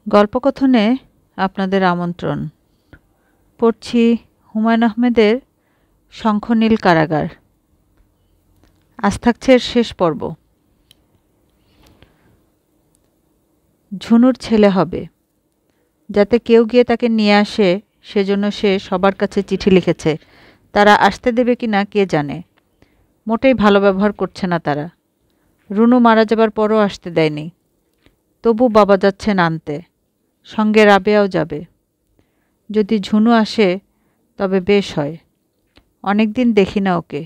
গল্পকথনে আপনাদের আমন্ত্রণ। পড়ছি হুমায়ূন আহমেদের শঙ্খনীল কারাগার। আজ থাকছে এর শেষ পর্ব। ঝুনুর ছেলে হবে, যাতে কেউ গিয়ে তাকে নিয়ে আসে সেজন্য সে সবার কাছে চিঠি লিখেছে। তারা আসতে দেবে কি না কে জানে। মোটেই ভালো ব্যবহার করছে না তারা। রুনু মারা যাবার পরও আসতে দেয়নি। তবু বাবা যাচ্ছেন আনতে, সঙ্গে রাবেয়াও যাবে। যদি ঝুনু আসে তবে বেশ হয়। অনেক দিন দেখি না ওকে,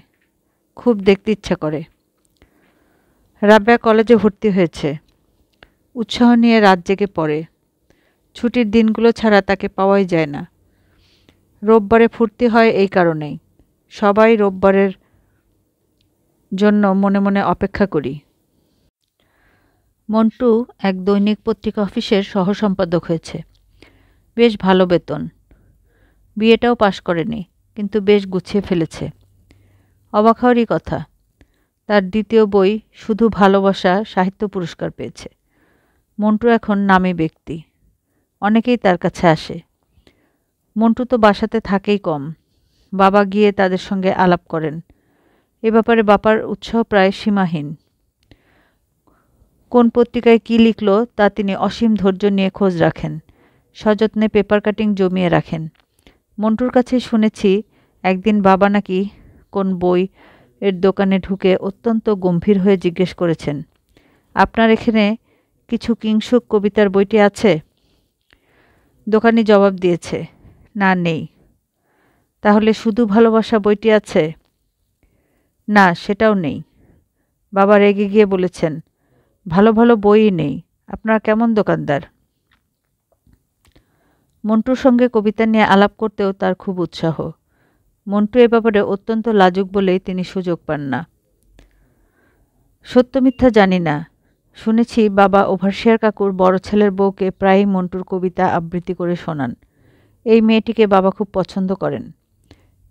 খুব দেখতে ইচ্ছা করে। রাবেয়া কলেজে ভর্তি হয়েছে। উৎসাহ নিয়ে রাত জেগে পড়ে। ছুটির দিনগুলো ছাড়া তাকে পাওয়াই যায় না। রোববারে ফুর্তি হয় এই কারণেই। সবাই রোববারের জন্য মনে মনে অপেক্ষা করি। মন্টু এক দৈনিক পত্রিকা অফিসের সহসম্পাদক হয়েছে। বেশ ভালো বেতন। বিয়েটাও পাশ করেনি, কিন্তু বেশ গুছিয়ে ফেলেছে। অবাক হওয়ারই কথা, তার দ্বিতীয় বই শুধু ভালোবাসা সাহিত্য পুরস্কার পেয়েছে। মন্টু এখন নামী ব্যক্তি, অনেকেই তার কাছে আসে। মন্টু তো বাসাতে থাকেই কম। বাবা গিয়ে তাদের সঙ্গে আলাপ করেন। এ ব্যাপারে বাবার উৎসাহ প্রায় সীমাহীন। কোন পত্রিকায় কী লিখল তা তিনি অসীম ধৈর্য নিয়ে খোঁজ রাখেন। সযত্নে পেপার কাটিং জমিয়ে রাখেন। মন্টুর কাছে শুনেছি একদিন বাবা নাকি কোন বই এর দোকানে ঢুকে অত্যন্ত গম্ভীর হয়ে জিজ্ঞেস করেছেন, আপনার এখানে কিছু কিংসুক কবিতার বইটি আছে? দোকানি জবাব দিয়েছে, না নেই। তাহলে শুধু ভালোবাসা বইটি আছে? না, সেটাও নেই। বাবা রেগে গিয়ে বলেছেন, ভালো ভালো বইই নেই, আপনার কেমন দোকানদার। মন্টুর সঙ্গে কবিতা নিয়ে আলাপ করতেও তার খুব উৎসাহ। মন্টু এ ব্যাপারে অত্যন্ত লাজুক বলেই তিনি সুযোগ পান না। সত্য মিথ্যা জানি না, শুনেছি বাবা ওভারসিয়ার কাকুর বড় ছেলের বউকে প্রায়ই মন্টুর কবিতা আবৃত্তি করে শোনান। এই মেয়েটিকে বাবা খুব পছন্দ করেন।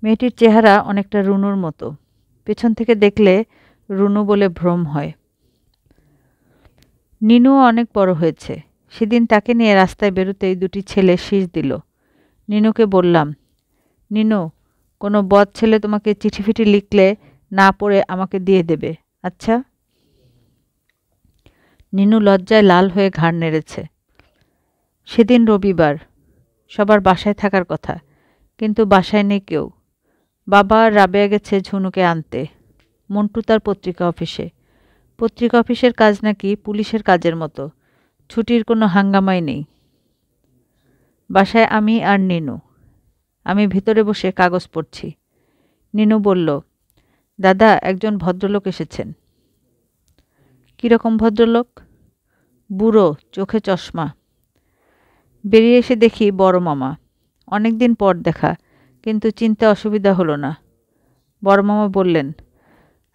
মেয়েটির চেহারা অনেকটা রুনুর মতো। পেছন থেকে দেখলে রুনু বলে ভ্রম হয়। নিনুও অনেক বড় হয়েছে। সেদিন তাকে নিয়ে রাস্তায় বেরোতেই দুটি ছেলে শীষ দিল। নিনুকে বললাম, নিনু, কোনো বদ ছেলে তোমাকে চিঠিফিটি লিখলে না পড়ে আমাকে দিয়ে দেবে, আচ্ছা? নিনু লজ্জায় লাল হয়ে ঘাড় নেড়েছে। সেদিন রবিবার, সবার বাসায় থাকার কথা, কিন্তু বাসায় নেই কেউ। বাবা আর রাবেয়া গেছে ঝুনুকে আনতে। মন্টু তার পত্রিকা অফিসে। পত্রিকা অফিসের কাজ নাকি পুলিশের কাজের মতো, ছুটির কোনো হাঙ্গামাই নেই। বাসায় আমি আর নিনু। আমি ভিতরে বসে কাগজ পড়ছি। নিনু বলল, দাদা, একজন ভদ্রলোক এসেছেন। কীরকম ভদ্রলোক? বুড়ো, চোখে চশমা। বেরিয়ে এসে দেখি বড় মামা। অনেক দিন পর দেখা, কিন্তু চিনতে অসুবিধা হলো না। বড় মামা বললেন,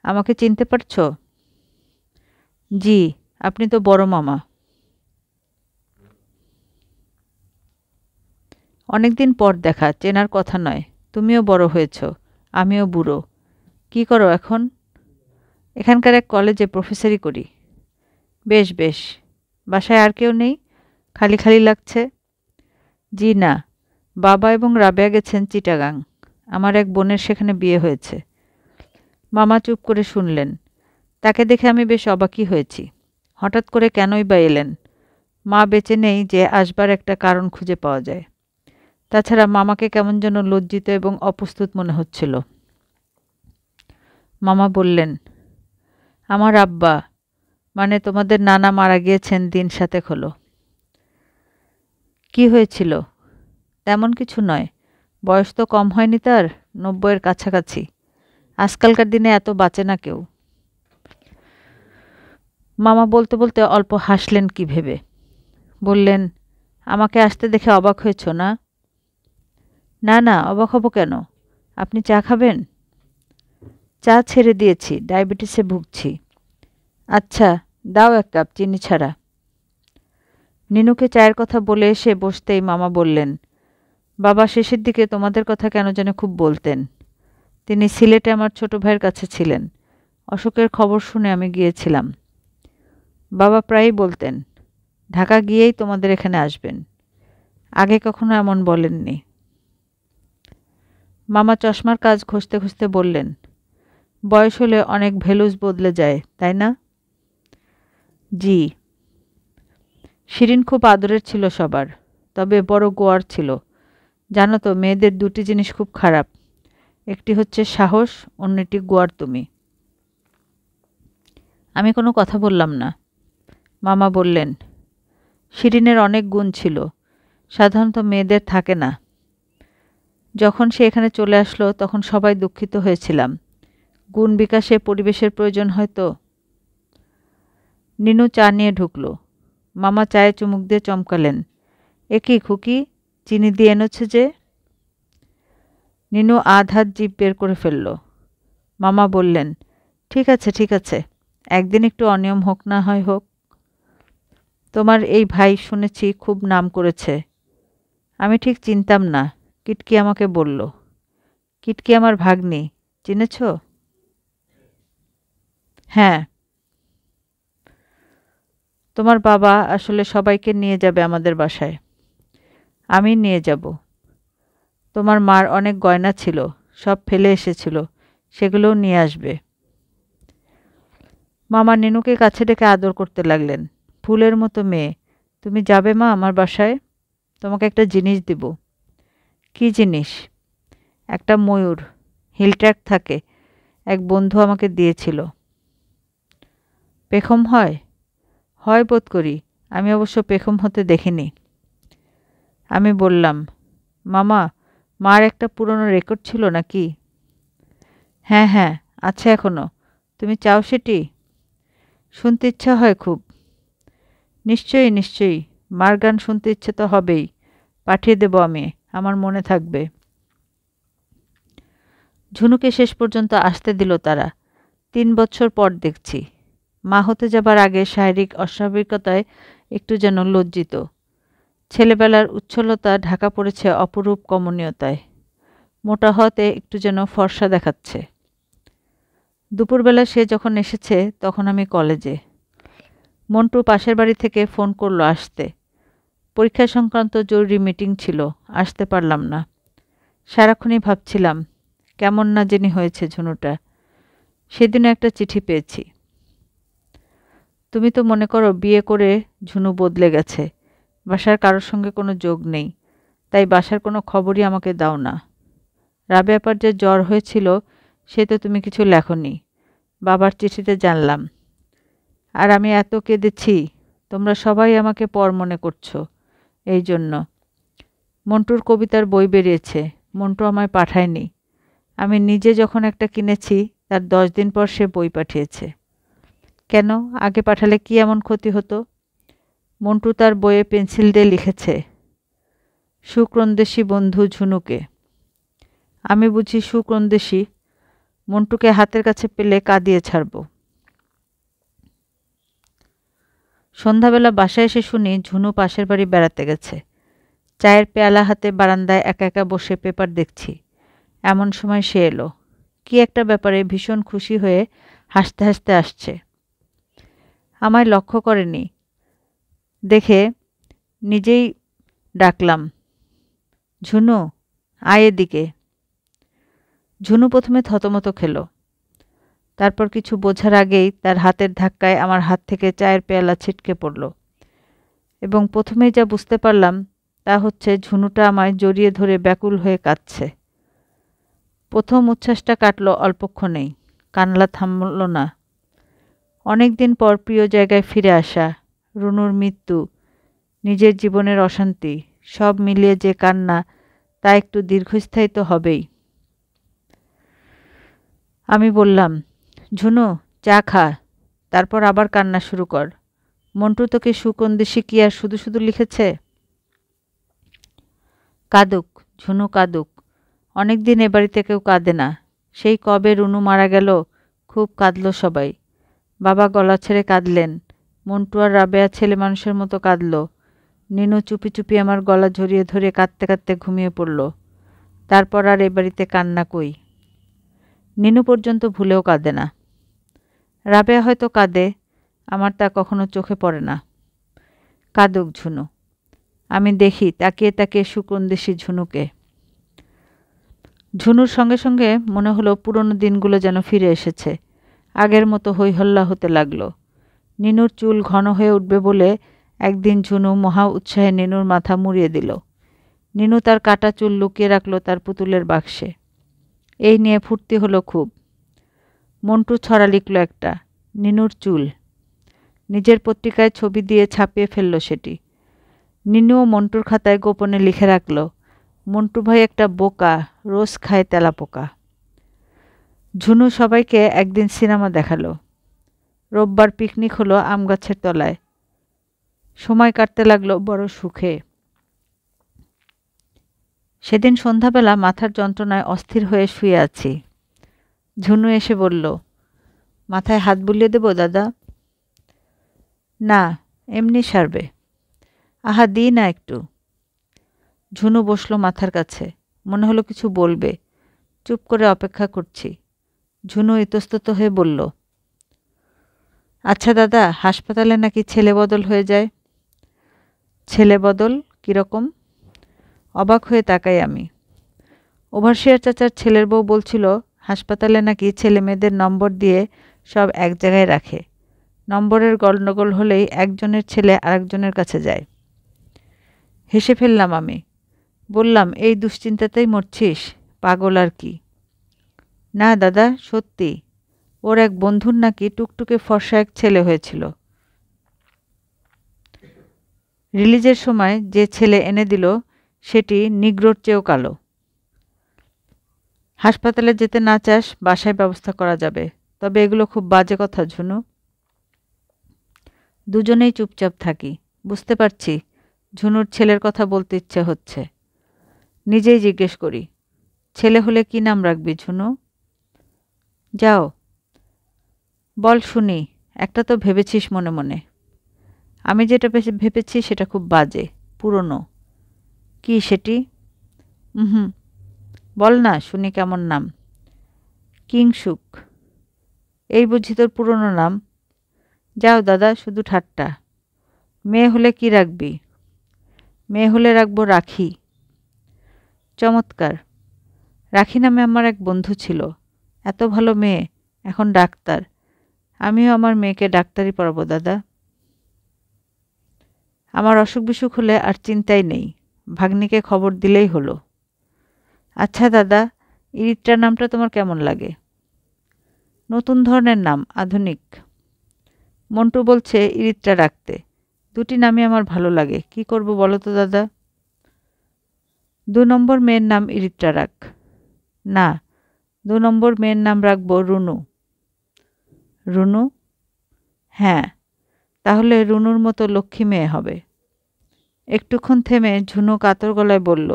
আমাকে চিনতে পারছ? জি, আপনি তো বড় মামা। অনেক দিন পর দেখা, চেনার কথা নয়। তুমিও বড় হয়েছ, আমিও বুড়ো। কি করো এখন? এখানকার এক কলেজে প্রফেসরি করি। বেশ বেশ। বাসায় আর কেউ নেই? খালি খালি লাগছে। জি না, বাবা এবং রাবেয়া গেছেন চিটাগাং। আমার এক বোনের সেখানে বিয়ে হয়েছে। মামা চুপ করে শুনলেন। তাকে দেখে আমি বেশ অবাকই হয়েছি। হঠাৎ করে কেনই বা এলেন? মা বেঁচে নেই যে আসবার একটা কারণ খুঁজে পাওয়া যায়। তাছাড়া মামাকে কেমন যেন লজ্জিত এবং অপ্রস্তুত মনে হচ্ছিল। মামা বললেন, আমার আব্বা, মানে তোমাদের নানা মারা গিয়েছেন দিন 7 হলো। কি হয়েছিল? তেমন কিছু নয়। বয়স তো কম হয়নি তার, 90-এর কাছাকাছি। আজকালকার দিনে এত বাঁচে না কেউ। মামা বলতে বলতে অল্প হাসলেন কি ভেবে। বললেন, আমাকে আসতে দেখে অবাক হয়েছ না? না না, অবাক হব কেন? আপনি চা খাবেন? চা ছেড়ে দিয়েছি, ডায়াবেটিসে ভুগছি। আচ্ছা, দাও 1 কাপ চিনি ছাড়া। নিনুকে চায়ের কথা বলে এসে বসতেই মামা বললেন, বাবা শেষের দিকে তোমাদের কথা কেন যেন খুব বলতেন। তিনি সিলেটে আমার ছোট ভাইয়ের কাছে ছিলেন। অশোকের খবর শুনে আমি গিয়েছিলাম। বাবা প্রায়ই বলতেন, ঢাকা গিয়েই তোমাদের এখানে আসবেন। আগে কখনো এমন বলেননি। মামা চশমার কাজ ঘষতে ঘষতে বললেন, বয়স হলে অনেক ভ্যালুস বদলে যায়, তাই না? জি। শিরিন খুব আদরের ছিল সবার, তবে বড় গোয়ার ছিল। জানো তো, মেয়েদের দুটি জিনিস খুব খারাপ, একটি হচ্ছে সাহস, অন্যটি গোয়ার তুমি। আমি কোনো কথা বললাম না। মামা বললেন, শিরিনের অনেক গুণ ছিল, সাধারণত মেয়েদের থাকে না। যখন সে এখানে চলে আসলো তখন সবাই দুঃখিত হয়েছিলাম। গুণ বিকাশে পরিবেশের প্রয়োজন হয়তো। নিনু চা নিয়ে ঢুকল। মামা চায়ে চুমুক দিয়ে চমকালেন, এ কি খুকি, চিনি দিয়ে এনেছে যে? নিনু আধ হাত জিভ বের করে ফেলল। মামা বললেন, ঠিক আছে ঠিক আছে, একদিন একটু অনিয়ম হোক না হয় হোক। তোমার এই ভাই শুনেছি খুব নাম করেছে। আমি ঠিক চিনতাম না, কিটকি আমাকে বলল। কিটকি আমার ভাগ্নি, চিনেছ? হ্যাঁ। তোমার বাবা আসলে সবাইকে নিয়ে যাবে আমাদের বাসায়। আমি নিয়ে যাব। তোমার মার অনেক গয়না ছিল, সব ফেলে এসেছিল, সেগুলোও নিয়ে আসবে। মামা নিনুকে কাছে ডেকে আদর করতে লাগলেন। ফুলের মতো মেয়ে, তুমি যাবে মা আমার বাসায়? তোমাকে একটা জিনিস দিব। কি জিনিস? একটা ময়ূর, হিল ট্র্যাক থাকে, এক বন্ধু আমাকে দিয়েছিল। পেখম হয়? হয় বোধ করি, আমি অবশ্য পেখম হতে দেখিনি। আমি বললাম, মামা, মার একটা পুরনো রেকর্ড ছিল নাকি? হ্যাঁ হ্যাঁ, আছে এখনো। তুমি চাও সেটি? শুনতে ইচ্ছা হয় খুব। নিশ্চয়ই নিশ্চয়ই, মার গান শুনতে ইচ্ছে তো হবেই। পাঠিয়ে দেব আমি, আমার মনে থাকবে। ঝুনুকে শেষ পর্যন্ত আসতে দিল তারা। 3 বছর পর দেখছি। মা হতে যাবার আগে শারীরিক অস্বাভাবিকতায় একটু যেন লজ্জিত। ছেলেবেলার উচ্ছলতা ঢাকা পড়েছে অপরূপ কমনীয়তায়। মোটা হতে একটু যেন ফর্সা দেখাচ্ছে। দুপুরবেলা সে যখন এসেছে তখন আমি কলেজে। মন্টু পাশের বাড়ি থেকে ফোন করলো আসতে। পরীক্ষা সংক্রান্ত জরুরি মিটিং ছিল, আসতে পারলাম না। সারাক্ষণই ভাবছিলাম কেমন না জানি হয়েছে ঝুনুটা। সেদিনও একটা চিঠি পেয়েছি। তুমি তো মনে করো বিয়ে করে ঝুনু বদলে গেছে, বাসার কারোর সঙ্গে কোনো যোগ নেই, তাই বাসার কোনো খবরই আমাকে দাও না। রাবেয়া আপার যে জ্বর হয়েছিল সে তো তুমি কিছু লেখনি, বাবার চিঠিতে জানলাম। আর আমি এত কেঁদেছি, তোমরা সবাই আমাকে পর মনে করছো, এই জন্য। মন্টুর কবিতার বই বেরিয়েছে, মন্টু আমায় পাঠায়নি। আমি নিজে যখন একটা কিনেছি তার 10 দিন পর সে বই পাঠিয়েছে। কেন, আগে পাঠালে কি এমন ক্ষতি হতো? মন্টু তার বইয়ে পেন্সিল দিয়ে লিখেছে, সুক্রন্দেশী বন্ধু ঝুনুকে। আমি বুঝি সুক্রন্দেশী, মন্টুকে হাতের কাছে পেলে কাঁদিয়ে ছাড়ব। সন্ধ্যাবেলা বাসায় এসে শুনি ঝুনু পাশের বাড়ি বেড়াতে গেছে। চায়ের পেয়ালা হাতে বারান্দায় একা একা বসে পেপার দেখছি। এমন সময় সে এলো। কি একটা ব্যাপারে ভীষণ খুশি হয়ে হাসতে হাসতে আসছে। আমায় লক্ষ্য করেনি দেখে নিজেই ডাকলাম, ঝুনু, আয় এদিকে। ঝুনু প্রথমে থতমত খেল, তারপর কিছু বোঝার আগেই তার হাতের ধাক্কায় আমার হাত থেকে চায়ের পেয়ালা ছিটকে পড়ল। এবং প্রথমেই যা বুঝতে পারলাম তা হচ্ছে ঝুনুটা আমায় জড়িয়ে ধরে ব্যাকুল হয়ে কাঁদছে। প্রথম উচ্ছ্বাসটা কাটল অল্পক্ষণেই, কান্না থামল না। অনেক দিন পর প্রিয় জায়গায় ফিরে আসা, রুনুর মৃত্যু, নিজের জীবনের অশান্তি, সব মিলিয়ে যে কান্না, তা একটু দীর্ঘস্থায়ী তো হবেই। আমি বললাম, ঝুনু, চা খা, তারপর আবার কান্না শুরু কর। মন্টু তোকে সুকন্দিসী কি আর শুধু শুধু লিখেছে? কাঁদুক, ঝুনু কাঁদুক। অনেক দিন এ বাড়িতে কেউ কাঁদে না। সেই কবে রুনু মারা গেল, খুব কাঁদল সবাই। বাবা গলা ছেড়ে কাঁদলেন। মন্টু আর রাবেয়া ছেলে মানুষের মতো কাঁদল। নিনু চুপি চুপি আমার গলা জড়িয়ে ধরে কাঁদতে কাঁদতে ঘুমিয়ে পড়ল। তারপর আর এ বাড়িতে কান্না কই। নিনু পর্যন্ত ভুলেও কাঁদে না। রাবেয়া হয়তো কাঁদে, আমার তা কখনো চোখে পড়ে না। কাঁদুক ঝুনু। আমি দেখি তাকিয়ে তাকিয়ে সুকন্দিসী ঝুনুকে। ঝুনুর সঙ্গে সঙ্গে মনে হলো পুরনো দিনগুলো যেন ফিরে এসেছে। আগের মতো হইহল্লা হতে লাগলো। নিনুর চুল ঘন হয়ে উঠবে বলে একদিন ঝুনু মহা উৎসাহে নিনুর মাথা মুড়িয়ে দিল। নিনু তার কাটা চুল লুকিয়ে রাখল তার পুতুলের বাক্সে। এই নিয়ে ফুর্তি হলো খুব। মন্টু ছড়া লিখল একটা, নিনুর চুল। নিজের পত্রিকায় ছবি দিয়ে ছাপিয়ে ফেলল সেটি। নিনুও মন্টুর খাতায় গোপনে লিখে রাখল, মন্টু ভাই একটা বোকা, রোজ খায় তেলাপোকা। ঝুনু সবাইকে একদিন সিনেমা দেখালো। রোববার পিকনিক হলো আম গাছের তলায়। সময় কাটতে লাগলো বড় সুখে। সেদিন সন্ধ্যাবেলা মাথার যন্ত্রণায় অস্থির হয়ে শুয়ে আছি। ঝুনু এসে বলল, মাথায় হাত বুলিয়ে দেব দাদা? না, এমনি সারবে। আহা দিই না একটু। ঝুনু বসলো মাথার কাছে। মনে হলো কিছু বলবে। চুপ করে অপেক্ষা করছি। ঝুনু ইতস্তত হয়ে বলল, আচ্ছা দাদা, হাসপাতালে নাকি ছেলে বদল হয়ে যায়। ছেলে বদল কীরকম? অবাক হয়ে তাকাই আমি। ওভারসিয়ার চাচার ছেলের বউ বলছিল হাসপাতালে নাকি ছেলে মেয়েদের নম্বর দিয়ে সব এক জায়গায় রাখে। নম্বরের গণ্ডগোল হলেই একজনের ছেলে আরেকজনের কাছে যায়। হেসে ফেললাম আমি। বললাম, এই দুশ্চিন্তাতেই মরছিস? পাগল আর কি। না দাদা, সত্যি। ওর এক বন্ধুর নাকি টুকটুকে ফর্সা এক ছেলে হয়েছিল। রিলিজের সময় যে ছেলে এনে দিল সেটি নিগ্রোর চেয়েও কালো। হাসপাতালে যেতে না চাস, বাসায় ব্যবস্থা করা যাবে। তবে এগুলো খুব বাজে কথা ঝুনু। দুজনেই চুপচাপ থাকি। বুঝতে পারছি ঝুনুর ছেলের কথা বলতে ইচ্ছে হচ্ছে। নিজেই জিজ্ঞেস করি, ছেলে হলে কি নাম রাখবি ঝুনু? যাও বল শুনি। একটা তো ভেবেছিস মনে মনে। আমি যেটা ভেবেছি সেটা খুব বাজে, পুরনো। কি সেটি? হুম, বল না শুনি কেমন নাম। কিংসুক। এই বুঝি তোর পুরনো নাম? যাও দাদা, শুধু ঠাট্টা। মেয়ে হলে কি রাখবি? মেয়ে হলে রাখবো রাখি। চমৎকার। রাখি নামে আমার এক বন্ধু ছিল। এত ভালো মেয়ে, এখন ডাক্তার। আমিও আমার মেয়েকে ডাক্তারি পড়াবো দাদা। আমার অসুখ বিসুখ হলে আর চিন্তাই নেই, ভাগ্নিকে খবর দিলেই হলো। আচ্ছা দাদা, ইরিত্রা নামটা তোমার কেমন লাগে? নতুন ধরনের নাম, আধুনিক। মন্টু বলছে ইরিত্রা রাখতে। দুটি নামই আমার ভালো লাগে, কি করব বলো তো দাদা? 2 নম্বর মেয়ের নাম ইরিত্রা রাখ। না, 2 নম্বর মেয়ের নাম রাখবো রুনু। রুনু? হ্যাঁ, তাহলে রুনুর মতো লক্ষ্মী মেয়ে হবে। একটুক্ষণ থেমে ঝুনু কাতর গলায় বলল,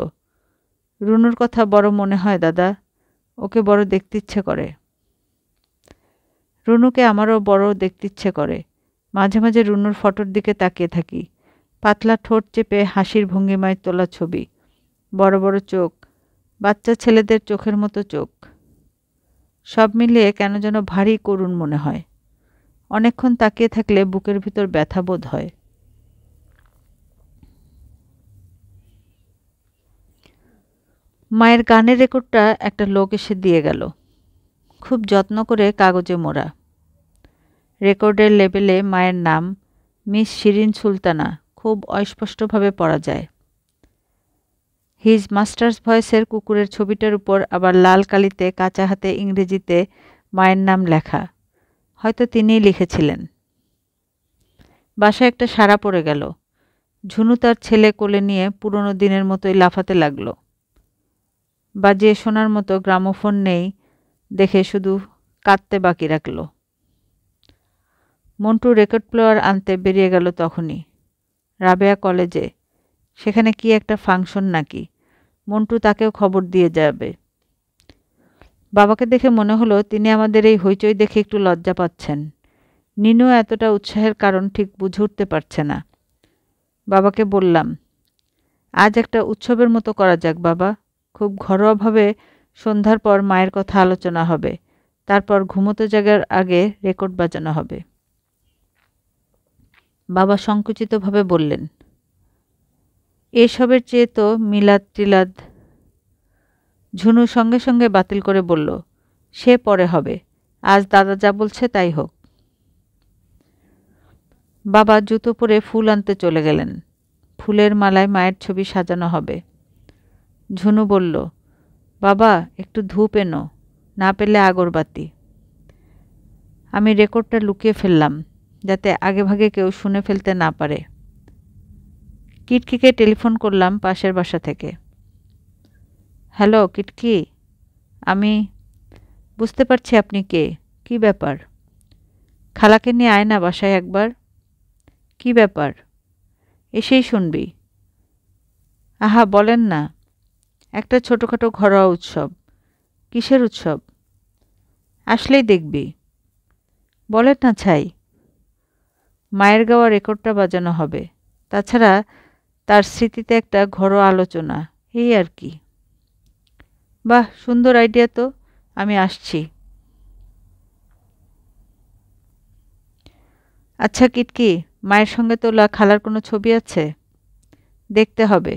রুনুর কথা বড় মনে হয় দাদা। ওকে বড় দেখতে ইচ্ছে করে। রুনুকে আমারও বড় দেখতে ইচ্ছে করে। মাঝে মাঝে রুনুর ফটোর দিকে তাকিয়ে থাকি। পাতলা ঠোঁট চেপে হাসির ভঙ্গিমায় তোলা ছবি। বড় বড় চোখ, বাচ্চা ছেলেদের চোখের মতো চোখ। সব মিলিয়ে কেন যেন ভারী করুণ মনে হয়। অনেকক্ষণ তাকিয়ে থাকলে বুকের ভিতর ব্যথা বোধ হয়। মায়ের গানের রেকর্ডটা একটা লোক এসে দিয়ে গেল। খুব যত্ন করে কাগজে মোড়া। রেকর্ডের লেবেলে মায়ের নাম মিস শিরিন সুলতানা খুব অস্পষ্টভাবে পড়া যায়। হিজ মাস্টার্স ভয়েসের কুকুরের ছবিটার উপর আবার লাল কালিতে কাঁচা হাতে ইংরেজিতে মায়ের নাম লেখা। হয়তো তিনিই লিখেছিলেন। বাসায় একটা সাড়া পড়ে গেল। ঝুনু তার ছেলে কোলে নিয়ে পুরনো দিনের মতোই লাফাতে লাগলো। বাজিয়ে শোনার মতো গ্রামোফোন নেই দেখে শুধু কাঁদতে বাকি রাখল। মন্টু রেকর্ড প্লেয়ার আনতে বেরিয়ে গেল তখনই। রাবেয়া কলেজে, সেখানে কি একটা ফাংশন নাকি। মন্টু তাকেও খবর দিয়ে যাবে। বাবাকে দেখে মনে হলো তিনি আমাদের এই হইচই দেখে একটু লজ্জা পাচ্ছেন। নিনু এতটা উৎসাহের কারণ ঠিক বুঝে উঠতে পারছে না। বাবাকে বললাম, আজ একটা উৎসবের মতো করা যাক বাবা। খুব ঘরোয়াভাবে সন্ধ্যার পর মায়ের কথা আলোচনা হবে। তারপর ঘুমোতে জাগার আগে রেকর্ড বাজানো হবে। বাবা সংকুচিতভাবে বললেন, এসবের চেয়ে তো মিলাদ টিলাদ। ঝুনু সঙ্গে সঙ্গে বাতিল করে বলল, সে পরে হবে, আজ দাদা যা বলছে তাই হোক। বাবা জুতো পরে ফুল আনতে চলে গেলেন। ফুলের মালায় মায়ের ছবি সাজানো হবে। ঝুনু বলল, বাবা একটু ধূপ এনো, না পেলে আগরবাতি। আমি রেকর্ডটা লুকিয়ে ফেললাম যাতে আগেভাগে কেউ শুনে ফেলতে না পারে। কিটকিকে টেলিফোন করলাম পাশের বাসা থেকে। হ্যালো কিটকি, আমি বুঝতে পারছি আপনি কে। কি ব্যাপার? খালাকে নিয়ে আয় না বাসায় একবার। কি ব্যাপার? এসেই শুনবি। আহা বলেন না, একটা ছোটোখাটো ঘরোয়া উৎসব। কিসের উৎসব? আসলেই দেখবি। বলেন না ছাই। মায়ের গাওয়া রেকর্ডটা বাজানো হবে, তাছাড়া তার স্মৃতিতে একটা ঘরোয়া আলোচনা, এই আর কি। বাহ, সুন্দর আইডিয়া তো, আমি আসছি। আচ্ছা কিটকি, মায়ের সঙ্গে তোলা খালার কোনো ছবি আছে? দেখতে হবে,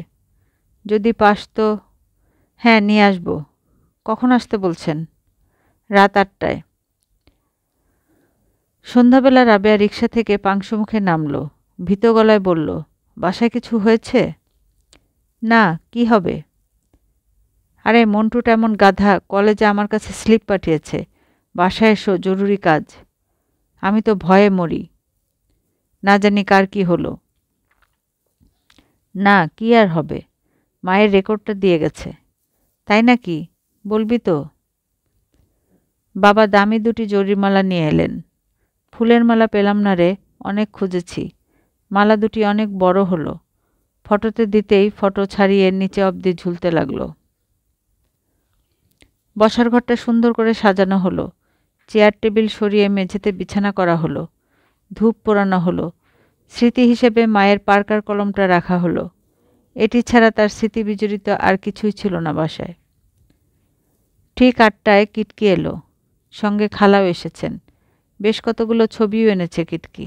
যদি পাস তো। হ্যাঁ, নিয়ে আসবো। কখন আসতে বলছেন? রাত 8টায়। সন্ধ্যাবেলা রাবেয়া রিকশা থেকে পাংশুমুখে নামল। ভীত গলায় বলল, বাসায় কিছু হয়েছে? না, কি হবে? আরে মন্টুটা এমন গাধা, কলেজে আমার কাছে স্লিপ পাঠিয়েছে, বাসায় এসো, জরুরি কাজ। আমি তো ভয়ে মরি, না জানি কার কি হলো। না, কি আর হবে, মায়ের রেকর্ডটা দিয়ে গেছে। তাই নাকি? বলবি তো? বাবা দামি দুটি জরিমালা নিয়ে এলেন। ফুলের মালা পেলাম না রে, অনেক খুঁজেছি। মালা দুটি অনেক বড় হলো। ফটোতে দিতেই ফটো ছাড়িয়ে নিচে অবধি ঝুলতে লাগলো। বসার ঘরটা সুন্দর করে সাজানো হলো। চেয়ার টেবিল সরিয়ে মেঝেতে বিছানা করা হলো। ধূপ পোড়ানো হলো। স্মৃতি হিসেবে মায়ের পার্কার কলমটা রাখা হলো। এটি ছাড়া তার স্মৃতি বিজড়িত আর কিছুই ছিল না বাসায়। ঠিক 8টায় কিটকি এলো। সঙ্গে খালাও এসেছেন। বেশ কতগুলো ছবিও এনেছে কিটকি।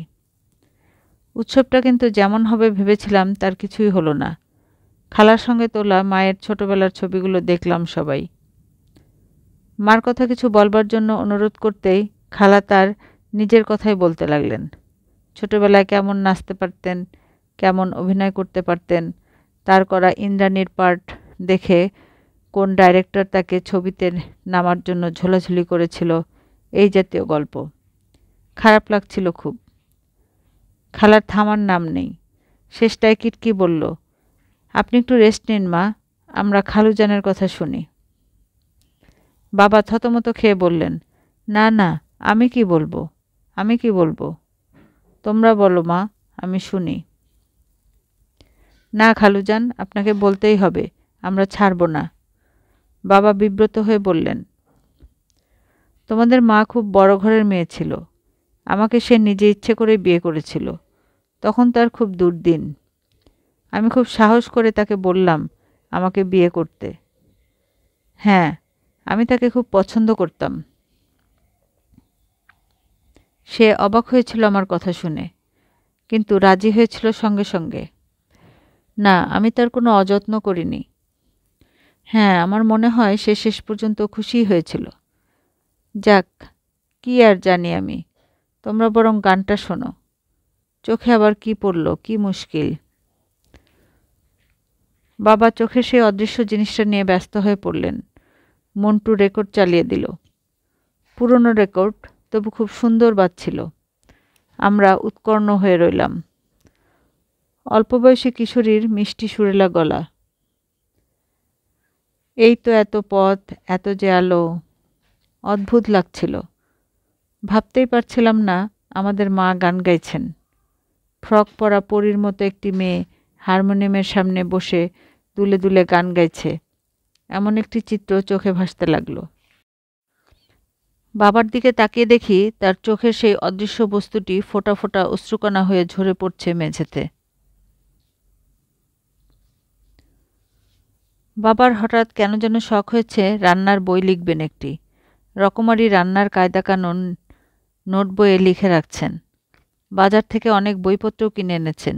উৎসবটা কিন্তু যেমন হবে ভেবেছিলাম তার কিছুই হলো না। খালার সঙ্গে তোলা মায়ের ছোটবেলার ছবিগুলো দেখলাম সবাই। মার কথা কিছু বলবার জন্য অনুরোধ করতেই খালা তার নিজের কথাই বলতে লাগলেন। ছোটবেলায় কেমন নাচতে পারতেন, কেমন অভিনয় করতে পারতেন, তার করা ইন্দ্রাণীর পার্ট দেখে কোন ডাইরেক্টর তাকে ছবিতে নামার জন্য ঝোলাঝুলি করেছিল, এই জাতীয় গল্প। খারাপ লাগছিল খুব। খালার থামার নাম নেই। শেষটায় কিটকি বলল, আপনি একটু রেস্ট নিন মা, আমরা খালুজানের কথা শুনি। বাবা থতমত খেয়ে বললেন, না না, আমি কি বলবো, আমি কি বলবো? তোমরা বলো মা, আমি শুনি। না খালুজান, আপনাকে বলতেই হবে, আমরা ছাড়ব না। বাবা বিব্রত হয়ে বললেন, তোমাদের মা খুব বড় ঘরের মেয়ে ছিল। আমাকে সে নিজে ইচ্ছে করে বিয়ে করেছিল। তখন তার খুব দুর্দিন। আমি খুব সাহস করে তাকে বললাম আমাকে বিয়ে করতে। হ্যাঁ, আমি তাকে খুব পছন্দ করতাম। সে অবাক হয়েছিল আমার কথা শুনে, কিন্তু রাজি হয়েছিল সঙ্গে সঙ্গে। না, আমি তার কোনো অযত্ন করিনি। হ্যাঁ, আমার মনে হয় সে শেষ পর্যন্ত খুশিই হয়েছিল। যাক, কি আর জানি আমি। তোমরা বরং গানটা শোনো। চোখে আবার কি পড়ল, কি মুশকিল। বাবা চোখে সেই অদৃশ্য জিনিসটা নিয়ে ব্যস্ত হয়ে পড়লেন। মন্টু রেকর্ড চালিয়ে দিল। পুরনো রেকর্ড, তবু খুব সুন্দর বাজছিল। আমরা উৎকর্ণ হয়ে রইলাম। অল্পবয়সী কিশোরীর মিষ্টি সুরেলা গলা। এই তো এত পথ, এত যে আলো। অদ্ভুত লাগছিল। ভাবতেই পারছিলাম না আমাদের মা গান গাইছেন। ফ্রক পরা পরীর মতো একটি মেয়ে হারমোনিয়ামের সামনে বসে দুলে দুলে গান গাইছে, এমন একটি চিত্র চোখে ভাসতে লাগলো। বাবার দিকে তাকিয়ে দেখি তার চোখের সেই অদৃশ্য বস্তুটি ফোঁটা ফোঁটা অশ্রুকণা হয়ে ঝরে পড়ছে মেঝেতে। বাবার হঠাৎ কেন যেন শখ হয়েছে রান্নার বই লিখবেন একটি। রকমারি রান্নার কায়দা কানুন নোট বইয়ে লিখে রাখছেন। বাজার থেকে অনেক বইপত্রও কিনে এনেছেন।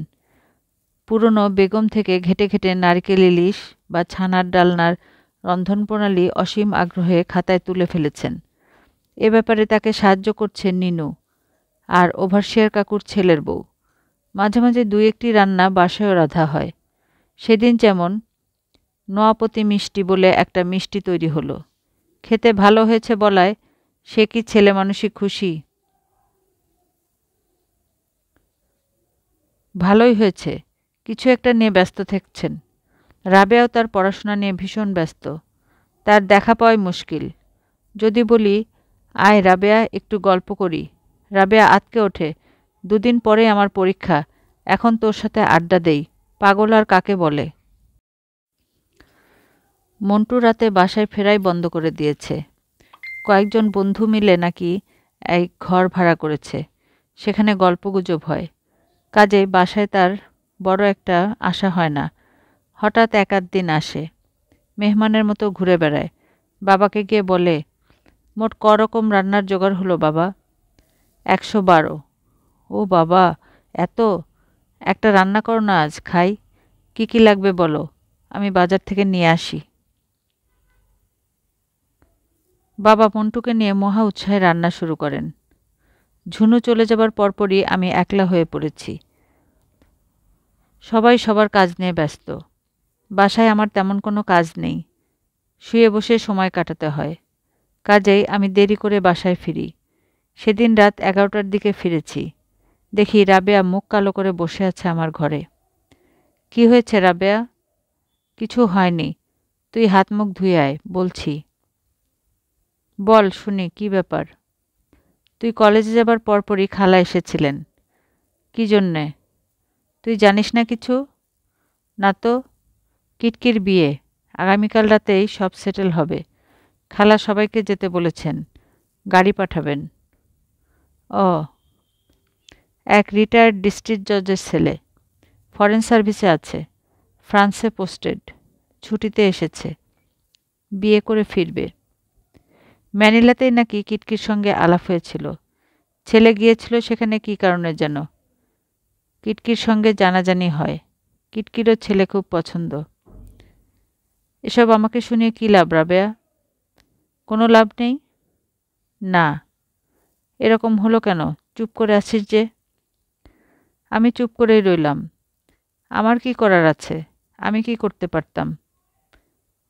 পুরনো বেগম থেকে ঘেঁটে ঘেঁটে নারকেল ইলিশ বা ছানার ডালনার রন্ধনপ্রণালী অসীম আগ্রহে খাতায় তুলে ফেলেছেন। এ ব্যাপারে তাকে সাহায্য করছে নিনু আর ওভারসিয়ার কাকুর ছেলের বউ। মাঝে মাঝে দুই একটি রান্না বাসায়ও রাঁধা হয়। সেদিন যেমন নোয়াপতি মিষ্টি বলে একটা মিষ্টি তৈরি হলো। খেতে ভালো হয়েছে বলায় সে কি ছেলেমানুষি খুশি? ভালোই হয়েছে, কিছু একটা নিয়ে ব্যস্ত থাকছেন। রাবেয়াও তার পড়াশোনা নিয়ে ভীষণ ব্যস্ত। তার দেখা পাওয়াই মুশকিল। যদি বলি, আয় রাবেয়া একটু গল্প করি, রাবেয়া আঁতকে ওঠে, দুদিন পরে আমার পরীক্ষা, এখন তোর সাথে আড্ডা দেই, পাগল আর কাকে বলে। মন্টু রাতে বাসায় ফেরাই বন্ধ করে দিয়েছে। কয়েকজন বন্ধু মিলে নাকি এক ঘর ভাড়া করেছে, সেখানে গল্পগুজব হয়। কাজেই বাসায় তার বড় একটা আশা হয় না। হঠাৎ এক আধ দিন আসে, মেহমানের মতো ঘুরে বেড়ায়। বাবাকে গিয়ে বলে, মোট রকম রান্নার জোগাড় হলো বাবা? 112। ও বাবা, এত! একটা রান্না করো না, আজ খাই। কি কি লাগবে বলো, আমি বাজার থেকে নিয়ে আসি। বাবা মন্টুকে নিয়ে মহা উৎসাহে রান্না শুরু করেন। ঝুনু চলে যাবার পরপরই আমি একলা হয়ে পড়েছি। সবাই সবার কাজ নিয়ে ব্যস্ত। বাসায় আমার তেমন কোনো কাজ নেই, শুয়ে বসে সময় কাটাতে হয়। কাজেই আমি দেরি করে বাসায় ফিরি। সেদিন রাত 11টার দিকে ফিরেছি। দেখি রাবেয়া মুখ কালো করে বসে আছে আমার ঘরে। কি হয়েছে রাবেয়া? কিছু হয়নি, তুই হাত মুখ ধুয়ে আয় বলছি। বল শুনি, কি ব্যাপার? তুই কলেজে যাবার পরপরই খালা এসেছিলেন। কি জন্যে? তুই জানিস না কিছু? না তো। কিটকির বিয়ে, আগামীকাল রাতেই সব সেটেল হবে। খালা সবাইকে যেতে বলেছেন, গাড়ি পাঠাবেন। ও, এক রিটায়ার্ড ডিস্ট্রিক্ট জজের ছেলে, ফরেন সার্ভিসে আছে, ফ্রান্সে পোস্টেড, ছুটিতে এসেছে, বিয়ে করে ফিরবে। ম্যানিলাতেই নাকি কিটকির সঙ্গে আলাপ হয়েছিল। ছেলে গিয়েছিল সেখানে কী কারণে যেন। কিটকির সঙ্গে জানাজানি হয়। কিটকিরও ছেলে খুব পছন্দ। এসব আমাকে শুনিয়ে কী লাভ রাবেয়া? কোনো লাভ নেই। না। এরকম হলো কেন? চুপ করে আছিস যে? আমি চুপ করেই রইলাম। আমার কি করার আছে? আমি কি করতে পারতাম?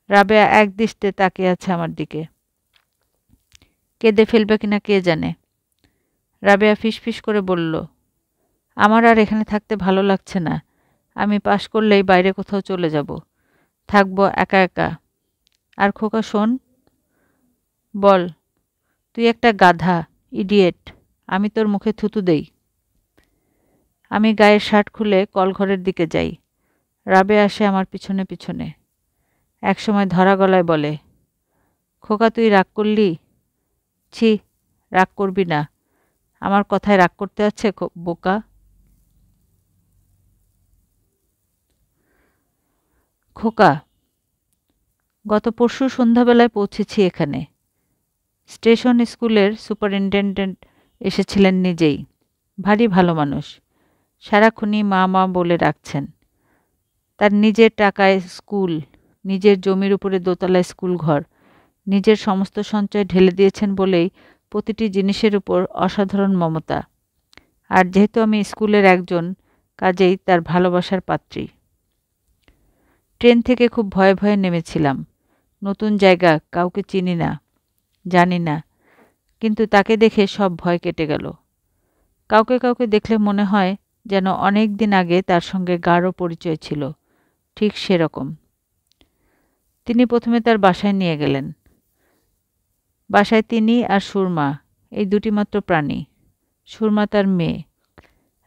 রাবেয়া একদৃষ্টে তাকিয়ে আছে আমার দিকে। কেঁদে ফেলবে কিনা কে জানে। রাবেয়া ফিসফিস করে বলল, আমার আর এখানে থাকতে ভালো লাগছে না। আমি পাশ করলেই বাইরে কোথাও চলে যাব, থাকবো একা একা। আর খোকা শোন। বল। তুই একটা গাধা, ইডিয়েট। আমি তোর মুখে থুতু দেই। আমি গায়ের শার্ট খুলে কলঘরের দিকে যাই। রাবেয়া আসে আমার পিছনে পিছনে। একসময় ধরা গলায় বলে, খোকা তুই রাগ করলি? ছি, রাগ করবি না। আমার কথায় রাগ করতে আছে বোকা? খোকা, গত পরশু সন্ধ্যাবেলায় পৌঁছেছি এখানে। স্টেশন স্কুলের সুপারিনটেনডেন্ট এসেছিলেন নিজেই। ভারী ভালো মানুষ, সারাক্ষণই মা মা বলে ডাকছেন। তার নিজের টাকায় স্কুল, নিজের জমির উপরে দোতলায় স্কুল ঘর, নিজের সমস্ত সঞ্চয় ঢেলে দিয়েছেন বলেই প্রতিটি জিনিসের উপর অসাধারণ মমতা। আর যেহেতু আমি স্কুলের একজন, কাজেই তার ভালোবাসার পাত্রী। ট্রেন থেকে খুব ভয়ে ভয়ে নেমেছিলাম। নতুন জায়গা, কাউকে চিনি না, জানি না, কিন্তু তাকে দেখে সব ভয় কেটে গেল। কাউকে কাউকে দেখলে মনে হয় যেন অনেক দিন আগে তার সঙ্গে গাঢ় পরিচয় ছিল, ঠিক সেরকম। তিনি প্রথমে তার বাসায় নিয়ে গেলেন। বাসায় তিনি আর সুরমা, এই দুটি মাত্র প্রাণী। সুরমা তার মেয়ে।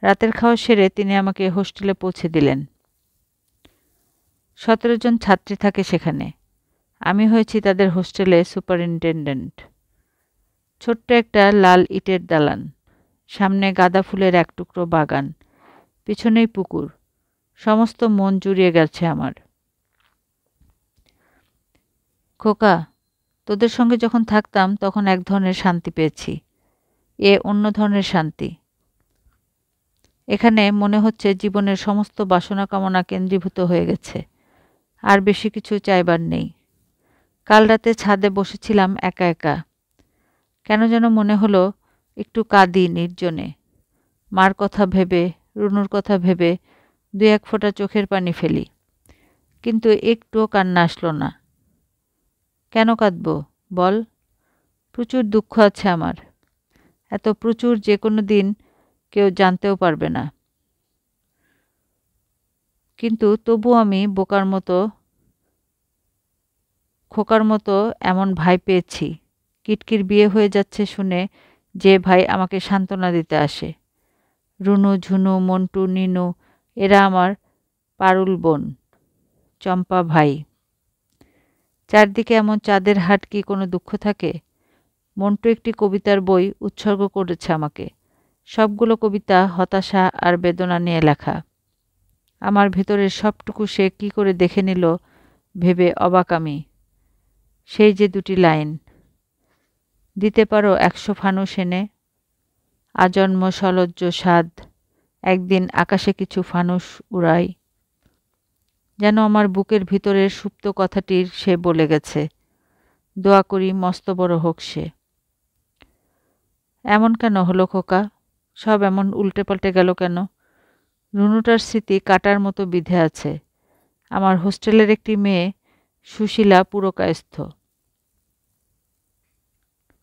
রাতের খাওয়া সেরে তিনি আমাকে হোস্টেলে পৌঁছে দিলেন। 17 জন ছাত্রী থাকে সেখানে। আমি হয়েছি তাদের হোস্টেলে সুপারিনটেনডেন্ট। ছোট্ট একটা লাল ইটের দালান, সামনে গাঁদা ফুলের এক টুকরো বাগান, পিছনেই পুকুর। সমস্ত মন জুড়িয়ে গেছে আমার। খোকা, তোদের সঙ্গে যখন থাকতাম তখন এক ধরনের শান্তি পেয়েছি। এ অন্য ধরনের শান্তি। এখানে মনে হচ্ছে জীবনের সমস্ত বাসনা কামনা কেন্দ্রীভূত হয়ে গেছে। আর বেশি কিছু চাইবার নেই। কাল রাতে ছাদে বসেছিলাম একা একা। কেন যেন মনে হলো একটু কাঁদি নির্জনে। মার কথা ভেবে, রুনুর কথা ভেবে 2-1 ফোঁটা চোখের পানি ফেলি। কিন্তু একটুও কান্না আসলো না। কেন কাঁদব বল? প্রচুর দুঃখ আছে আমার। এত প্রচুর যে কোনো দিন কেউ জানতেও পারবে না। কিন্তু তবু আমি খোকার মতো এমন ভাই পেয়েছি। কিটকির বিয়ে হয়ে যাচ্ছে শুনে যে ভাই আমাকে সান্ত্বনা দিতে আসে। রুনু, ঝুনু, মন্টু, নিনু এরা আমার পারুল বোন, চম্পা ভাই। চারদিকে এমন চাঁদের হাট, কি কোনো দুঃখ থাকে? মন্টু একটি কবিতার বই উৎসর্গ করেছে আমাকে। সবগুলো কবিতা হতাশা আর বেদনা নিয়ে লেখা। আমার ভেতরের সবটুকু সে কি করে দেখে নিল ভেবে অবাক আমি। সেই যে 2টি লাইন, দিতে পারো 100 ফানুস এনে, আজন্ম সলজ্জ সাধ, একদিন আকাশে কিছু ফানুস উড়াই। যেন আমার বুকের ভিতরের সুপ্ত কথাটির সে বলে গেছে। দোয়া করি মস্ত বড় হোক সে। এমন কেন হলো খোকা? সব এমন উল্টে পাল্টে গেল কেন? রুনুটার স্মৃতি কাটার মতো বিঁধে আছে। আমার হোস্টেলের একটি মেয়ে সুশীলা পুরকায়স্থ,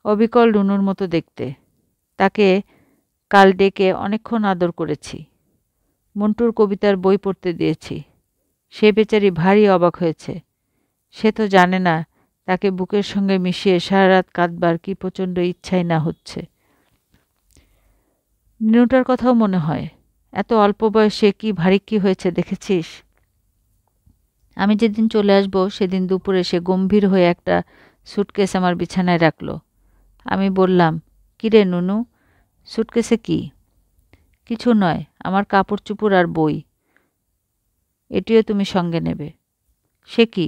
অবিকল রুনুর মতো দেখতে। তাকে কাল ডেকে অনেকক্ষণ আদর করেছি। মন্টুর কবিতার বই পড়তে দিয়েছি। সে বেচারি ভারী অবাক হয়েছে। সে তো জানে না তাকে বুকের সঙ্গে মিশিয়ে সারা রাত কাঁদবার কি প্রচণ্ড ইচ্ছাই না হচ্ছে। নিনুটার কথাও মনে হয়। এত অল্প বয়সে কি ভারী কি হয়েছে দেখেছিস? আমি যেদিন চলে আসব সেদিন দুপুরে সে গম্ভীর হয়ে একটা সুটকেস আমার বিছানায় রাখল। আমি বললাম, কিরে নুনু, সুটকেসে কি? কিছু নয়, আমার কাপড় চোপড় আর বই। এটিও তুমি সঙ্গে নেবে। সে কি?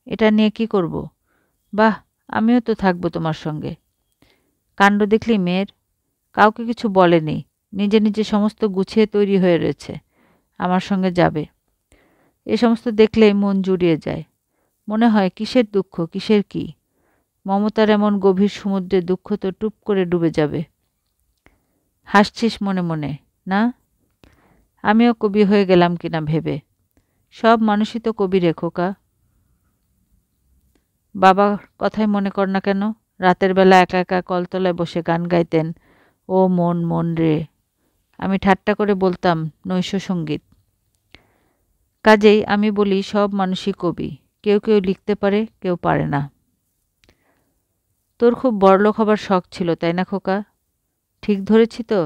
এটা নিয়ে কি করব? বাহ, আমিও তো থাকবো তোমার সঙ্গে। কাণ্ড দেখলি মেয়ের? কাউকে কিছু বলেনি, নিজে নিজে সমস্ত গুছিয়ে তৈরি হয়ে রয়েছে, আমার সঙ্গে যাবে। এ সমস্ত দেখলেই মন জুড়িয়ে যায়। মনে হয় কিসের দুঃখ, কিসের কি? মমতার এমন গভীর সমুদ্রে দুঃখ তো টুপ করে ডুবে যাবে। হাসছিস মনে মনে, না? আমিও কবি হয়ে গেলাম কিনা ভেবে। সব মানুষই তো কবি রে খোকা। বাবা কথাই মনে কর না কেন, রাতের বেলা একা একা কলতলায় বসে গান গাইতেন, ও মন মন রে। আমি ঠাট্টা করে বলতাম নৈশ সঙ্গীত। কাজেই আমি বলি সব মানুষই কবি। কেউ কেউ লিখতে পারে, কেউ পারে না। তোর খুব বড়লোক হবার শখ ছিল তাই না খোকা? ঠিক ধরেছি তো?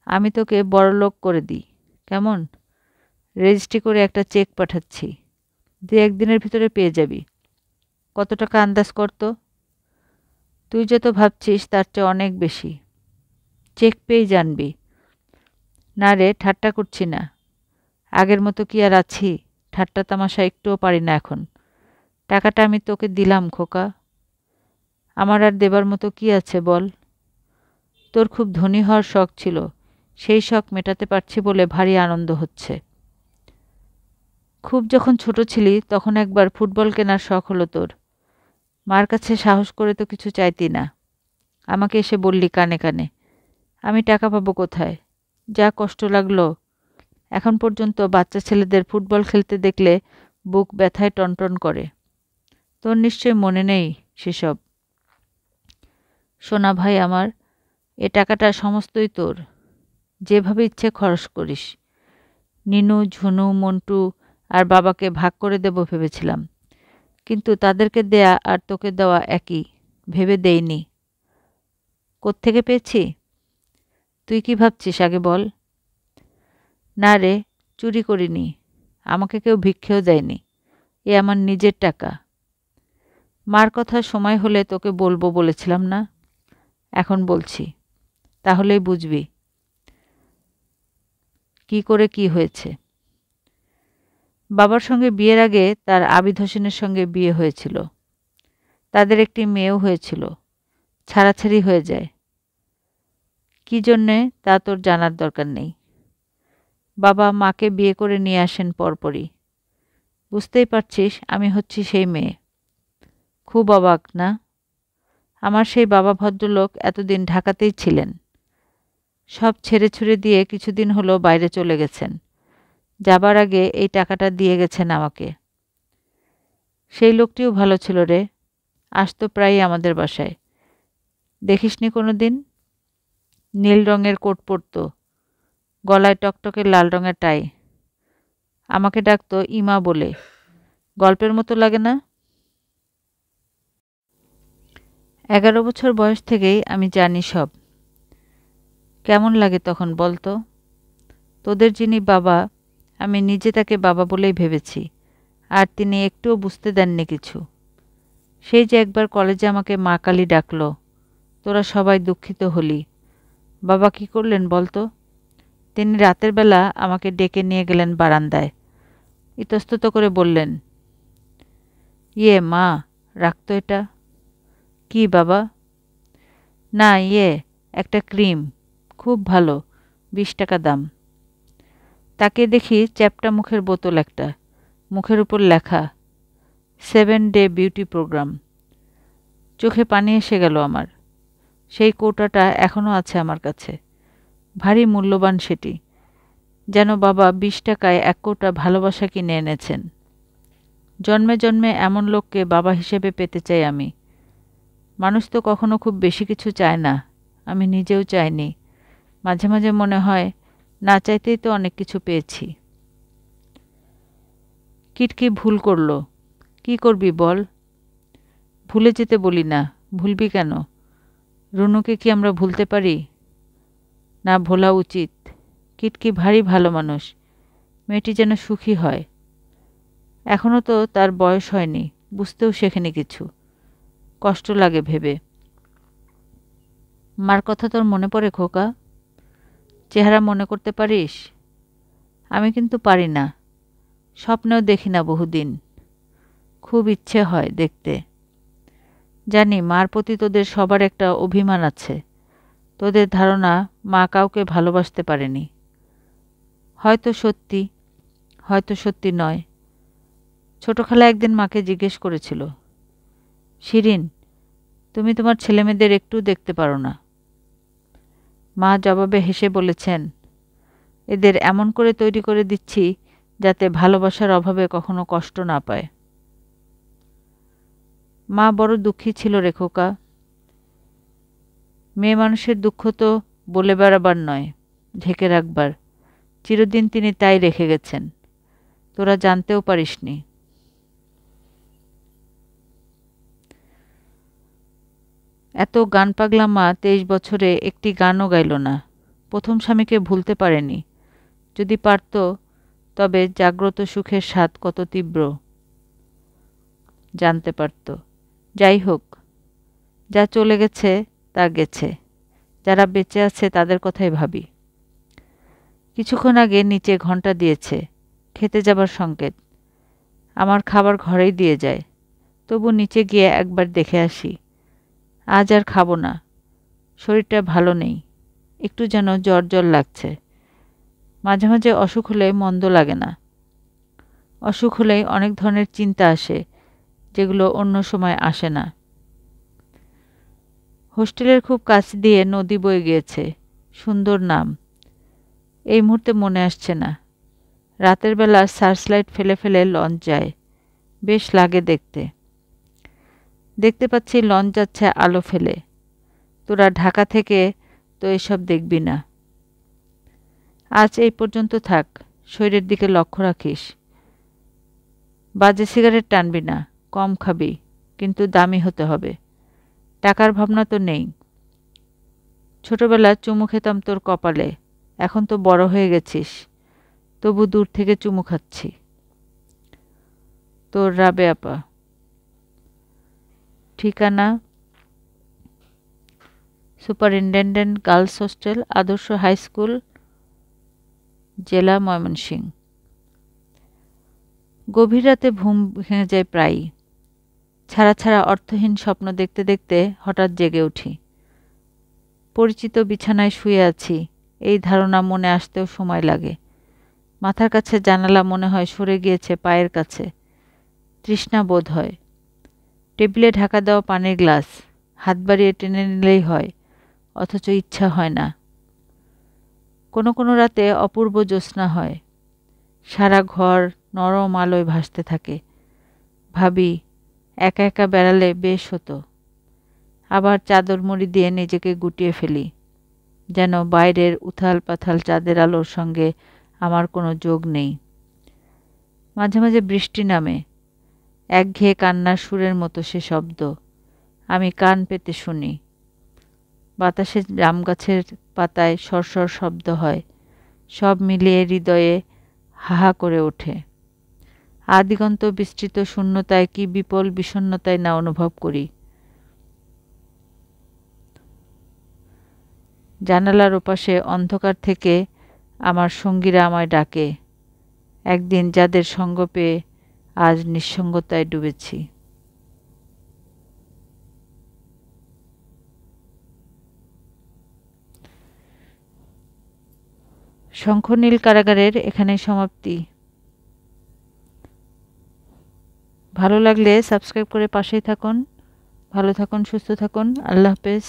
আমি তোকে বড়লোক করে দিই, কেমন? রেজিস্ট্রি করে একটা চেক পাঠাচ্ছি, 2-1 দিনের ভিতরে পেয়ে যাবি। কত টাকা আন্দাজ কর তো? তুই যত ভাবছিস তার চেয়ে অনেক বেশি। চেক পেয়েই জানবি। না রে, ঠাট্টা করছি না। আগের মতো কি আর আছি? ঠাট্টা তামাশা একটুও পারি না এখন। টাকাটা আমি তোকে দিলাম খোকা। আমার আর দেবার মতো কি আছে বল? তোর খুব ধনী হওয়ার শখ ছিল, সেই শখ মেটাতে পারছি বলে ভারী আনন্দ হচ্ছে। খুব যখন ছোট ছিলি তখন একবার ফুটবল কেনার শখ হলো তোর। মার কাছে সাহস করে তো কিছু চাইতি না। আমাকে এসে বললি কানে কানে। আমি টাকা পাবো কোথায়? যা কষ্ট লাগলো। এখন পর্যন্ত বাচ্চা ছেলেদের ফুটবল খেলতে দেখলে বুক ব্যথায় টনটন করে। তোর নিশ্চয় মনে নেই সেসব। সোনা ভাই আমার, এ টাকাটা সমস্তই তোর। যেভাবে ইচ্ছে খরচ করিস। নিনু, ঝুনু, মন্টু আর বাবাকে ভাগ করে দেব ভেবেছিলাম, কিন্তু তাদেরকে দেয়া আর তোকে দেওয়া একই, ভেবে দেইনি। কোত্থেকে পেয়েছি? তুই কি ভাবছিস আগে বল। না রে, চুরি করিনি, আমাকে কেউ ভিক্ষেও দেয়নি। এ আমার নিজের টাকা। মার কথা সময় হলে তোকে বলবো বলেছিলাম না? এখন বলছি, তাহলেই বুঝবি কি করে কি হয়েছে। বাবার সঙ্গে বিয়ের আগে তার আবিদ হোসেনের সঙ্গে বিয়ে হয়েছিল। তাদের একটি মেয়েও হয়েছিল। ছাড়াছাড়ি হয়ে যায়। কি জন্যে তা তোর জানার দরকার নেই। বাবা মাকে বিয়ে করে নিয়ে আসেন পরপরই। বুঝতেই পারছিস আমি হচ্ছি সেই মেয়ে। খুব অবাক না? আমার সেই বাবা ভদ্রলোক এতদিন ঢাকাতেই ছিলেন। সব ছেড়ে ছুড়ে দিয়ে কিছুদিন হলো বাইরে চলে গেছেন। যাবার আগে এই টাকাটা দিয়ে গেছেন আমাকে। সেই লোকটিও ভালো ছিল রে, আসতো প্রায়ই আমাদের বাসায়। দেখিসনি কোনো দিন? নীল রঙের কোট পরতো, গলায় টকটকে লাল রঙের টাই। আমাকে ডাকতো ইমা বলে। গল্পের মতো লাগে না? 11 বছর বয়স থেকেই আমি জানি সব। কেমন লাগে তখন বলতো? তোদের যিনি বাবা, আমি নিজে তাকে বাবা বলেই ভেবেছি, আর তিনি একটুও বুঝতে দেননি কিছু। সেই যে একবার কলেজে আমাকে মা কালী ডাকলো, তোরা সবাই দুঃখিত হলি। বাবা কি করলেন বলতো? তিনি রাতের বেলা আমাকে ডেকে নিয়ে গেলেন বারান্দায়। ইতস্তত করে বললেন, ইয়ে মা, রাখতো এটা। কি বাবা? না একটা ক্রিম, খুব ভালো, 20 টাকা দাম। তাকে দেখি চ্যাপ্টা মুখের বোতল একটা, মুখের উপর লেখা 7 ডে বিউটি প্রোগ্রাম। চোখে পানি এসে গেল আমার। সেই কৌটাটা এখনও আছে আমার কাছে, ভারী মূল্যবান সেটি। যেন বাবা 20 টাকায় 1 কৌটা ভালোবাসা কিনে এনেছেন। জন্মে জন্মে এমন লোককে বাবা হিসেবে পেতে চাই আমি। মানুষ তো কখনো খুব বেশি কিছু চায় না, আমি নিজেও চাইনি। মাঝে মাঝে মনে হয় না চাইতেই তো অনেক কিছু পেয়েছি। কিটকি ভুল করল। কি করবি বল? ভুলে যেতে বলি না, ভুলবি কেন? রুনুকে কি আমরা ভুলতে পারি? না, ভোলা উচিত। কিটকি ভারী ভালো মানুষ, মেয়েটি যেন সুখী হয়। এখনও তো তার বয়স হয়নি, বুঝতেও শেখেনি কিছু। কষ্ট লাগে ভেবে। মার কথা তোর মনে পড়ে খোকা? চেহারা মনে করতে পারিস? আমি কিন্তু পারি না, স্বপ্নেও দেখি না বহুদিন। খুব ইচ্ছে হয় দেখতে। জানি মার প্রতি তোদের সবার একটা অভিমান আছে। তোদের ধারণা মা কাউকে ভালোবাসতে পারেনি। হয়তো সত্যি, হয়তো সত্যি নয়। ছোট খালা একদিন মাকে জিজ্ঞেস করেছিল, শিরিন, তুমি তোমার ছেলেমেয়েদের একটু দেখতে পারো না? মা জবাবে হেসে বলেছেন, এদের এমন করে তৈরি করে দিচ্ছি যাতে ভালোবাসার অভাবে কখনো কষ্ট না পায়। মা বড় দুঃখী ছিল রে খোকা। মেয়ে মানুষের দুঃখ তো বলে বেড়াবার নয়, ঢেকে রাখবার। চিরদিন তিনি তাই রেখে গেছেন, তোরা জানতেও পারিসনি। এত গান পাগলা মা 23 বছরে একটি গানও গাইল না। প্রথম স্বামীকে ভুলতে পারেনি। যদি পারত, তবে জাগ্রত সুখের স্বাদ কত তীব্র জানতে পারত। যাই হোক, যা চলে গেছে তা গেছে। যারা বেঁচে আছে তাদের কথাই ভাবি। কিছুক্ষণ আগে নিচে ঘন্টা দিয়েছে, খেতে যাবার সংকেত। আমার খাবার ঘরেই দিয়ে যায়, তবু নিচে গিয়ে একবার দেখে আসি। আজ আর খাবো না, শরীরটা ভালো নেই, একটু যেন জ্বর জ্বর লাগছে। মাঝে মাঝে অসুখ হলে মন্দ লাগে না। অসুখ হলেই অনেক ধরনের চিন্তা আসে, যেগুলো অন্য সময় আসে না। হোস্টেলের খুব কাছ দিয়ে নদী বয়ে গিয়েছে, সুন্দর নাম। এই মুহূর্তে মনে আসছে না। রাতের বেলা সার্চলাইট ফেলে ফেলে লঞ্চ যায়, বেশ লাগে দেখতে। দেখতে পাচ্ছি লঞ্চ যাচ্ছে আলো ফেলে। তোরা ঢাকা থেকে তো এসব দেখবি না। আজ এই পর্যন্ত থাক, শরীরের দিকে লক্ষ্য রাখিস। বাজে সিগারেট টানবি না, কম খাবি, কিন্তু দামি হতে হবে। টাকার ভাবনা তো নেই। ছোটবেলা চুমু খেতাম তোর কপালে, এখন তো বড় হয়ে গেছিস, তবু দূর থেকে চুমু খাচ্ছি। তোর রাবে আপা। ঠিকানা: সুপারিনটেনডেন্ট গার্লস হোস্টেল, আদর্শ হাই স্কুল, জেলা ময়মনসিংহ। গভীর রাতে ঘুম ভেঙে যায় প্রায়ই। ছাড়া ছাড়া অর্থহীন স্বপ্ন দেখতে দেখতে হঠাৎ জেগে উঠি। পরিচিত বিছানায় শুয়ে আছি, এই ধারণা মনে আসতেও সময় লাগে। মাথার কাছে জানালা মনে হয় সরে গিয়েছে পায়ের কাছে। তৃষ্ণা বোধ হয়। টেবিলে ঢাকা দেওয়া পানির গ্লাস হাত বাড়িয়ে টেনে নিলেই হয়, অথচ ইচ্ছা হয় না। কোনো কোনো রাতে অপূর্ব জ্যোৎস্না হয়, সারা ঘর নরম আলোয় ভাসতে থাকে। ভাবি, একা একা বেড়ালে বেশ হতো। আবার চাদর মুড়ি দিয়ে নিজেকে গুটিয়ে ফেলি, যেন বাইরের উথাল পাথাল চাঁদের আলোর সঙ্গে আমার কোনো যোগ নেই। মাঝে মাঝে বৃষ্টি নামে, একঘেয়ে কান্নার সুরের মতো সে শব্দ। আমি কান পেতে শুনি। বাতাসে জাম গাছের পাতায় সরসর শব্দ হয়। সব মিলিয়ে হৃদয়ে হাহা করে ওঠে। আদিগন্ত বিস্তৃত শূন্যতায় কি বিপুল বিষণ্ণতায় না অনুভব করি। জানালার ওপাশে অন্ধকার থেকে আমার সঙ্গীরা আমায় ডাকে। একদিন যাদের সঙ্গ পেয়ে আজ নিঃসঙ্গতায় ডুবেছি। শঙ্খনীল কারাগারের এখানেই সমাপ্তি। ভালো লাগলে সাবস্ক্রাইব করে পাশেই থাকুন। ভালো থাকুন, সুস্থ থাকুন। আল্লাহ হাফেজ।